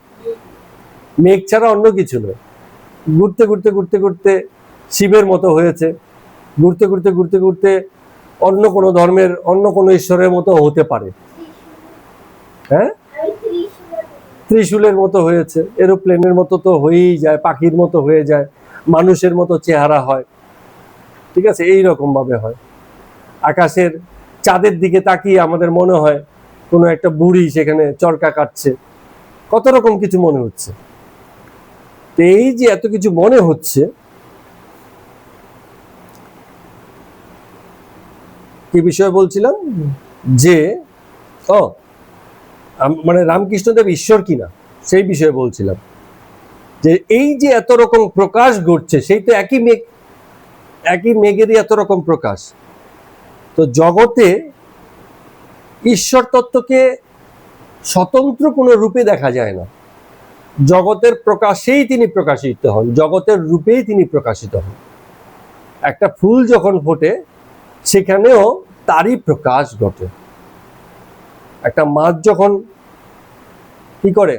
মেঘ ছাড়া অন্য কিছু নয়। ঘুরতে ঘুরতে ঘুরতে ঘুরতে শিবের মতো হয়েছে, ঘুরতে ঘুরতে ঘুরতে ঘুরতে অন্য কোনো ধর্মের অন্য কোনো ঈশ্বরের মতো হতে পারে। হ্যাঁ, ত্রিশূলের মতো হয়েছে, এরোপ্লেনের মতো তো হয়েই যায়, পাখির মতো হয়ে যায়, মানুষের মতো চেহারা হয়, ঠিক আছে, এই রকম ভাবে হয়। আকাশের চাঁদের দিকে তাকিয়ে আমাদের মনে হয় কোনো একটা বুড়ি সেখানে চরকা কাটছে, কত রকম কিছু মনে হচ্ছে। তো এই যে এত কিছু মনে হচ্ছে, কি বিষয়ে বলছিলাম, যে মানে রামকৃষ্ণদেব ঈশ্বর কিনা সেই বিষয়ে বলছিলাম, যে এই যে এত রকম প্রকাশ ঘটছে, সেই তো একই মেঘ, একই মেঘেরই এত রকম প্রকাশ। তো জগতে ঈশ্বর তত্ত্বকে স্বতন্ত্র কোনো রূপে দেখা যায় না, জগতের প্রকাশেই তিনি প্রকাশিত হন, জগতের রূপেই তিনি প্রকাশিত হন। একটা ফুল যখন ফোটে সেখানেও তারই প্রকাশ ঘটে। একটা মাছ যখন কি করে,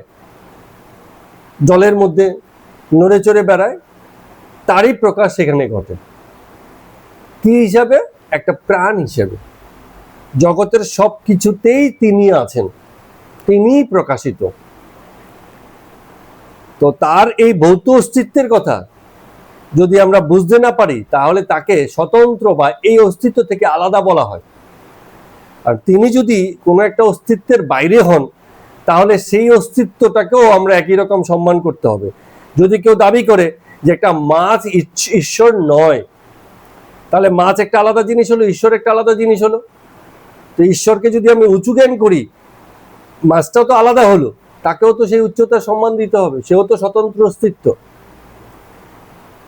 জলের মধ্যে নড়ে চড়ে বেড়ায়, তারই প্রকাশ সেখানে ঘটে। কি হিসাবে? একটা প্রাণ হিসেবে। জগতের সব কিছুতেই তিনি আছেন, তিনিই প্রকাশিত। তো তার এই ভৌত অস্তিত্বের কথা যদি আমরা বুঝতে না পারি, তাহলে তাকে স্বতন্ত্র বা এই অস্তিত্ব থেকে আলাদা বলা হয়। আর তিনি যদি কোনো একটা অস্তিত্বের বাইরে হন, তাহলে সেই অস্তিত্বটাকেও আমরা একই রকম সম্মান করতে হবে। যদি কেউ দাবি করে যে একটা মাছ ঈশ্বর নয়, তাহলে মাছ একটা আলাদা জিনিস হলো, ঈশ্বর একটা আলাদা জিনিস হলো। তো ঈশ্বরকে যদি আমি উঁচু জ্ঞান করি, মাছটাও তো আলাদা হলো, তাকেও তো সেই উচ্চতার সম্মান দিতে হবে, সেও তো স্বতন্ত্র অস্তিত্ব।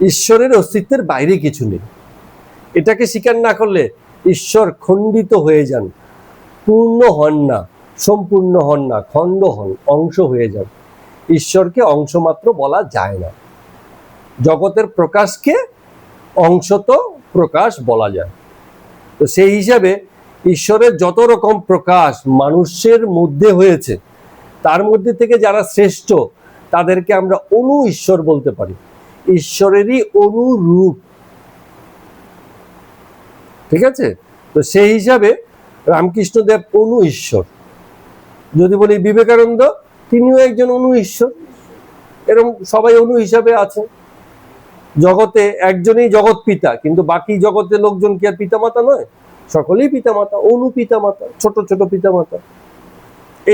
ঈশ্বরের অস্তিত্বের বাইরে কিছু নেই। এটাকে স্বীকার না করলে ঈশ্বর খণ্ডিত হয়ে যান, পূর্ণ হন না, সম্পূর্ণ হন না, খণ্ড হন, অংশ হয়ে যান। ঈশ্বরকে অংশ মাত্র বলা যায় না। জগতের প্রকাশকে অংশত প্রকাশ বলা যায়। তো সেই হিসাবে ঈশ্বরের যত রকম প্রকাশ মানুষের মধ্যে হয়েছে, তার মধ্যে থেকে যারা শ্রেষ্ঠ তাদেরকে আমরা অনু ঈশ্বর বলতে পারি, ঈশ্বরেরই অনুরূপ। ঠিক আছে? তো সেই হিসাবে রামকৃষ্ণদেব অনু ঈশ্বর। যদি বলি বিবেকানন্দ, তিনিও একজন অনু ঈশ্বর। এরকম সবাই অনু হিসাবে আছে। জগতে একজনই জগৎ পিতা, কিন্তু বাকি জগতের লোকজন কি আর পিতামাতা নয়? সকলেই পিতামাতা, অনু পিতামাতা, ছোট ছোট পিতামাতা।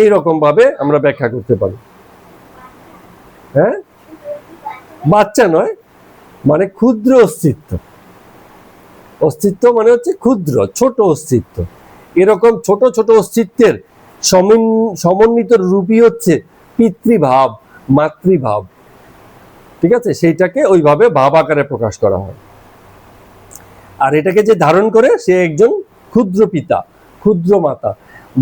এইরকম ভাবে আমরা ব্যাখ্যা করতে পারি। হ্যাঁ, বাচ্চা নয়, মানে ক্ষুদ্র অস্তিত্ব। অস্তিত্ব মানে হচ্ছে ক্ষুদ্র, ছোট অস্তিত্ব। এরকম ছোট ছোট অস্তিত্বের সমন্বিত রূপই হচ্ছে পিতৃভাব, মাতৃভাব। ঠিক আছে? সেইটাকে ওইভাবে ভাব আকারে প্রকাশ করা হয়। আর এটাকে যে ধারণ করে সে একজন ক্ষুদ্র পিতা, ক্ষুদ্র মাতা,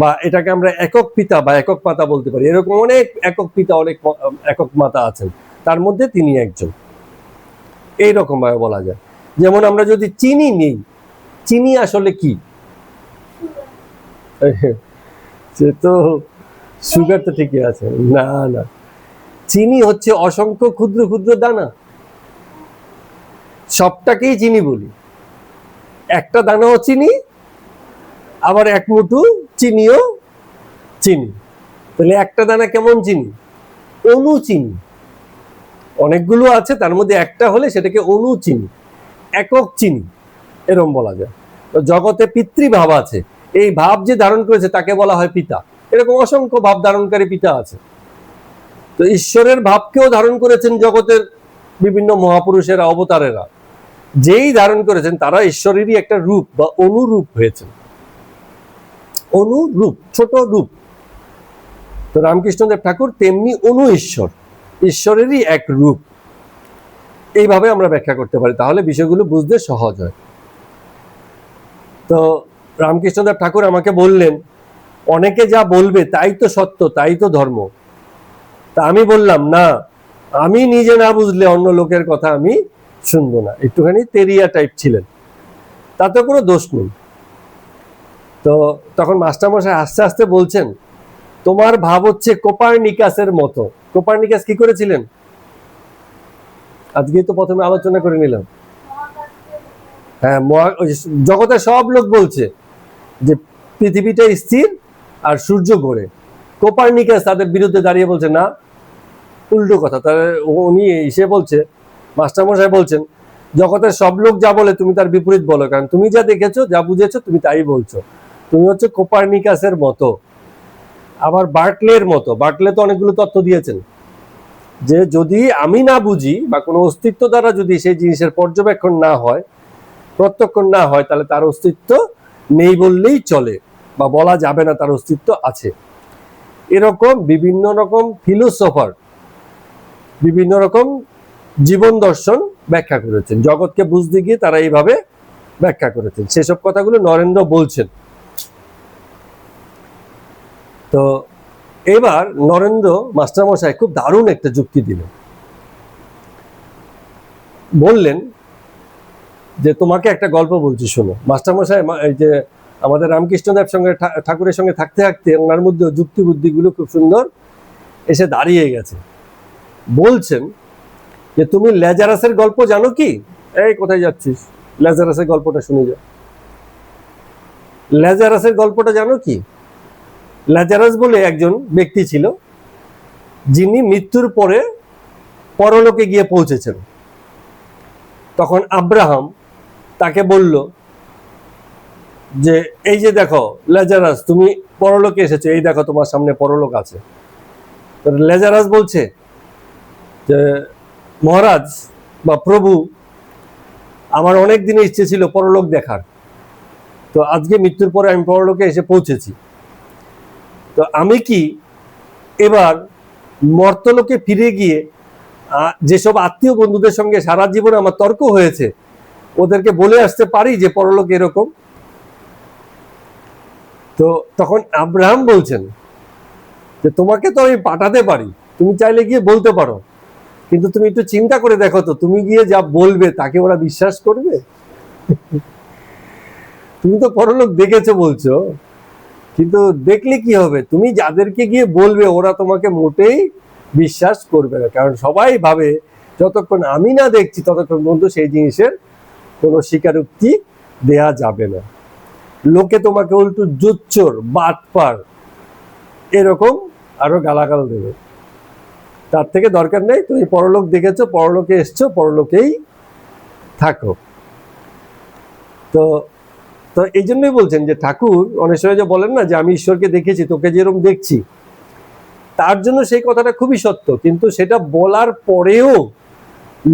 বা এটাকে আমরা একক পিতা বা একক মাতা বলতে পারি। এরকম অনেক একক পিতা, অনেক একক মাতা আছেন, তার মধ্যে তিনি একজন। এইরকম ভাবে বলা যায়। যেমন আমরা যদি চিনি নেই, চিনি আসলে কি? সে তো সুগার তো ঠিকই আছে। না না, চিনি হচ্ছে অসংখ্য ক্ষুদ্র ক্ষুদ্র দানা, সবটাকেই চিনি বলি। একটা দানাও চিনি, আবার এক মুঠো চিনিও চিনি। তাহলে একটা দানা কেমন চিনি? অনু চিনি। অনেকগুলো আছে, তার মধ্যে একটা হলে সেটাকে অনু চিনি, একক চিনি, এরকম বলা যায়। তো জগতে পিতৃভাব আছে, এই ভাব যে ধারণ করেছে তাকে বলা হয় পিতা। এরকম অসংখ্য ভাব ধারণকারী পিতা আছে। তো ঈশ্বরের ভাবকেও ধারণ করেছেন জগতের বিভিন্ন মহাপুরুষেরা, অবতারেরা। যেই ধারণ করেছেন তারা ঈশ্বরেরই একটা রূপ বা অনুরূপ হয়েছেন। অনুরূপ, ছোট রূপ। তো রামকৃষ্ণদেব ঠাকুর তেমনি অনু ঈশ্বর, ঈশ্বরেরই এক রূপ। এইভাবে আমরা ব্যাখ্যা করতে পারি, তাহলে বিষয়গুলো বুঝতে সহজ হয়। তো রামকৃষ্ণদেব ঠাকুর আমাকে বললেন, অনেকে যা বলবে তাই তো সত্য, তাই তো ধর্ম। তা আমি বললাম, না, আমি নিজে না বুঝলে অন্য লোকের কথা আমি শুনবো না, একটুখানি তেরিয়া টাইপ ছিলেন, তাতে কোনো দোষ নেই। তো তখন মাস্টারমশাই আস্তে আস্তে বলছেন, তোমার ভাব হচ্ছে কোপারনিকাসের মতো। কোপারনিকাস কি করেছিলেন আজকে তো প্রথমে আলোচনা করে নিলাম। হ্যাঁ, জগতের সব লোক বলছে যে পৃথিবীটা স্থির আর সূর্য ঘোরে। কোপারনিকাস তাদের বিরুদ্ধে দাঁড়িয়ে বলছে না, উল্টো কথা। তাহলে উনি এসে বলছে, মাস্টারমশাই বলছেন, জগতের সব লোক যা বলে তুমি তার বিপরীত বলো, কারণ তুমি যা দেখেছো যা বুঝেছো তুমি তাই বলছো। তুমি হচ্ছে কোপারনিকাসের মতো, আবার বার্টলের মতো। বার্টলে তো অনেকগুলো তথ্য দিয়েছেন যে যদি আমি না বুঝি বা কোনো অস্তিত্ব দ্বারা যদি সেই জিনিসের পর্যবেক্ষণ না হয়, প্রত্যক্ষণ না হয়, তাহলে তার অস্তিত্ব নেই বললেই চলে, বা বলা যাবে না তার অস্তিত্ব আছে। এরকম বিভিন্ন রকম ফিলোসফার বিভিন্ন রকম জীবন দর্শন ব্যাখ্যা করেছেন, জগৎকে বুঝতে গিয়ে তারা এইভাবে ব্যাখ্যা করেছেন। সেসব কথাগুলো নরেন্দ্র বলছেন। তো এবার নরেন্দ্র মাস্টারমশাই খুব দারুণ একটা যুক্তি দিলেন। বললেন যে তোমাকে একটা গল্প বলছি শোনো। মাস্টারমশাই এই যে আমাদের রামকৃষ্ণদেব সঙ্গে ঠাকুরের সঙ্গে থাকতে থাকতে ওনার মধ্যে যুক্তি বুদ্ধিগুলো খুব সুন্দর এসে দাঁড়িয়ে গেছে। বলছেন যে তুমি ল্যাজারাসের গল্প জানো কি? এই কোথায় যাচ্ছিস, ল্যাজারাসের গল্পটা শুনে যা। ল্যাজারাসের গল্পটা জানো কি? ল্যাজারাস বলে একজন ব্যক্তি ছিল যিনি মৃত্যুর পরে পরলোকে গিয়ে পৌঁছেছেন। তখন আব্রাহাম তাকে বলল যে এই যে দেখো ল্যাজারাস, তুমি পরলোকে এসেছো, এই দেখো তোমার সামনে পরলোক আছে। তো ল্যাজারাস বলছে যে মহারাজ বা প্রভু, আমার অনেক দিনের ইচ্ছে ছিল পরলোক দেখার, তো আজকে মৃত্যুর পরে আমি পরলোকে এসে পৌঁছেছি। তো আমি কি এবার মর্তলোকে ফিরে গিয়ে যেসব আত্মীয় বন্ধুদের সঙ্গে সারা জীবন আমার তর্ক হয়েছে ওদেরকে বলে আসতে পারি যে পরলোক এরকম? তো তখন আব্রাহাম বলছেন যে তোমাকে তো আমি পাঠাতে পারি, তুমি চাইলে গিয়ে বলতে পারো, কিন্তু তুমি একটু চিন্তা করে দেখো তো, তুমি গিয়ে যা বলবে তাকে ওরা বিশ্বাস করবে? তুমি তো পরলোক দেখেছো বলছো, কিন্তু দেখলে কি হবে? তুমি যাদেরকে গিয়ে বলবে ওরা তোমাকে মোটেই বিশ্বাস করবে না, কারণ সবাই ভাবে যতক্ষণ আমি না দেখছি ততক্ষণ পর্যন্ত সেই জিনিসের কোনো স্বীকারোক্তি দেয়া যাবে না। লোকে তোমাকে উল্টো জুচ্চোর, বাটপার এরকম আরো গালাগাল দেবে। তার থেকে দরকার নেই, তুমি পরলোক দেখেছো, পরলোকে এসছো, পরলোকেই থাকো। তো তো এই জন্যই বলছেন যে ঠাকুর অনেক সময় যে বলেন না যে আমি ঈশ্বরকে দেখেছি, তোকে যেরকম দেখছি, তার জন্য সেই কথাটা খুবই সত্য, কিন্তু সেটা বলার পরেও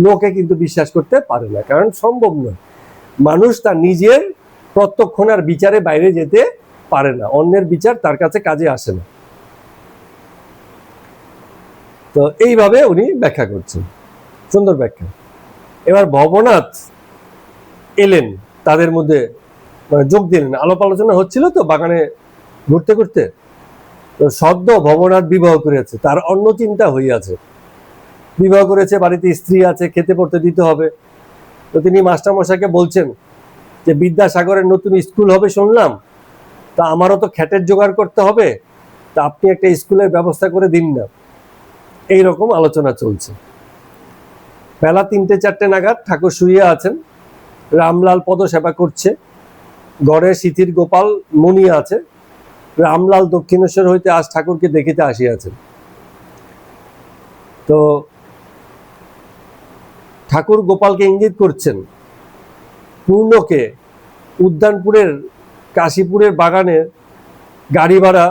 লোকে কিন্তু বিশ্বাস করতে পারে না, কারণ সম্ভব নয়। মানুষ তার নিজের প্রত্যক্ষণ আর বিচারে বাইরে যেতে পারে না, অন্যের বিচার তার কাছে কাজে আসে না। তো এইভাবে উনি ব্যাখ্যা করছেন, সুন্দর ব্যাখ্যা। এবার ভবনাথ এলেন তাদের মধ্যে, মানে যোগ দিলেন। আলাপ আলোচনা হচ্ছিল তো বাগানে ঘুরতে ঘুরতে। তো সদ্য ভবনাথ বিবাহ করেছে, তার অন্য চিন্তা হইয়াছে। বিবাহ করেছে, বাড়িতে স্ত্রী আছে, খেতে পড়তে দিতে হবে। তো তিনি মাস্টারমশাইকে বলছেন যে বিদ্যাসাগরের নতুন স্কুল হবে শুনলাম, তা আমারও তো খ্যাটের জোগাড় করতে হবে, তা আপনি একটা স্কুলের ব্যবস্থা করে দিন না। এইরকম আলোচনা চলছে। বেলা 3-4 নাগাদ ঠাকুর শুয়ে আছেন, রামলাল পদসেবা করছে, ঘরে সিথির গোপাল মণি আছে। রামলাল দক্ষিণেশ্বর হইতে আজ ঠাকুরকে দেখিতে আসিয়াছেন। তো ঠাকুর গোপালকে ইঙ্গিত করছেন পূর্ণকে উদ্যানপুরের কাশীপুরের বাগানে গাড়ি ভাড়া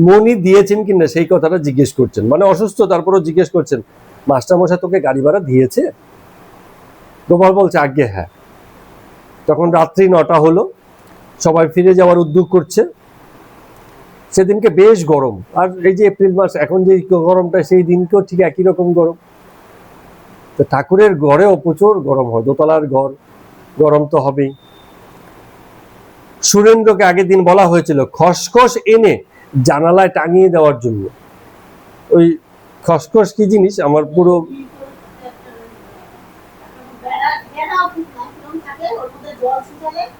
মণি দিয়েছেন কিনা সেই কথাটা জিজ্ঞেস করছেন, মানে অসুস্থ তারপরও জিজ্ঞেস করছেন, মাস্টারমশাই তোকে গাড়ি ভাড়া দিয়েছে? গোপাল বলছে আজ্ঞে হ্যাঁ। তখন রাত্রি 9টা হলো, সবাই ফিরে যাওয়ার উদ্যোগ করছে। সেদিনকে বেশ গরম, আর এই যে এপ্রিল মাস এখন যে গরমটা, সেই দিনকেও ঠিক একই রকম গরম। তো ঠাকুরের ঘরেও প্রচুর গরম হয়, দোতলার ঘর, গরম তো হবেই। সুরেন্দ্রকে আগের দিন বলা হয়েছিল খসখস এনে জানালায় টাঙিয়ে দেওয়ার জন্য। ওই খসখস কি জিনিস আমার পুরো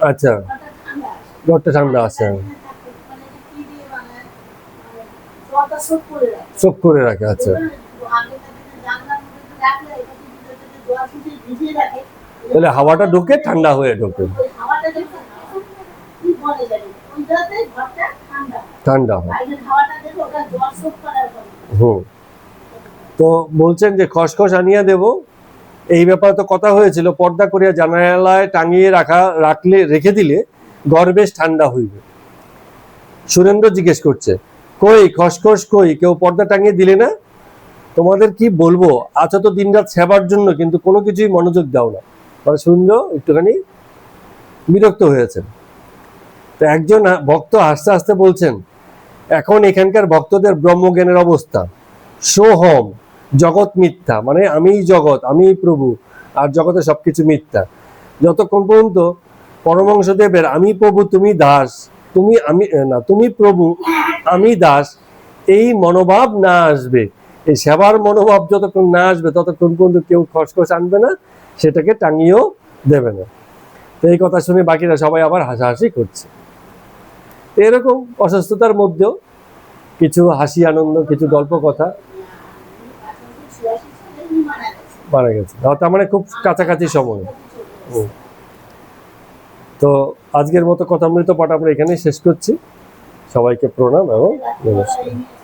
আচ্ছা ঘরটা ঠান্ডা আছে চোখ করে রাখে আচ্ছা তাহলে হাওয়াটা ঢোকে ঠান্ডা হয়ে ঢোকে ঠান্ডা হয় হুম তো বলছেন যে খসখস আনিয়া দেব এই ব্যাপারে তো কথা হয়েছিল পর্দা করিয়া জানালায় টাঙিয়ে রেখে দিলে ঘর বেশ ঠান্ডা হইবে সুরেন্দ্র জিজ্ঞেস করছে কই খসখস কই কেউ পর্দা টাঙিয়ে দিলে না তোমাদের কি বলবো আছো তো দিনরাত সেবার জন্য কিন্তু কোনো কিছুই মনোযোগ দাও না মানে সুরেন্দ্র একটুখানি বিরক্ত হয়েছেন তো একজন ভক্ত হাসতে হাসতে বলছেন এখন এখানকার ভক্তদের ব্রহ্মজ্ঞানের অবস্থা সোহম জগৎ মিথ্যা মানে আমি জগৎ আমি প্রভু আর জগতে সবকিছু মিথ্যা যতক্ষণ পর্যন্ত পরমহংসদেবের আমি প্রভু তুমি দাস তুমি আমি না তুমি প্রভু আমি দাস এই মনোভাব না আসবে এই সেবার মনোভাব যতক্ষণ না আসবে ততক্ষণ পর্যন্ত কেউ খসখস আনবে না সেটাকে টাঙিয়েও দেবে না তো এই কথা শুনে বাকিরা সবাই আবার হাসাহাসি করছে এরকম অসুস্থতার মধ্যেও কিছু হাসি আনন্দ কিছু গল্প কথা মারা গেছে তার মানে খুব কাছাকাছি সময় তো আজকের মতো কথামৃত পাঠ আমরা এখানেই শেষ করছি সবাইকে প্রণাম এবং নমস্কার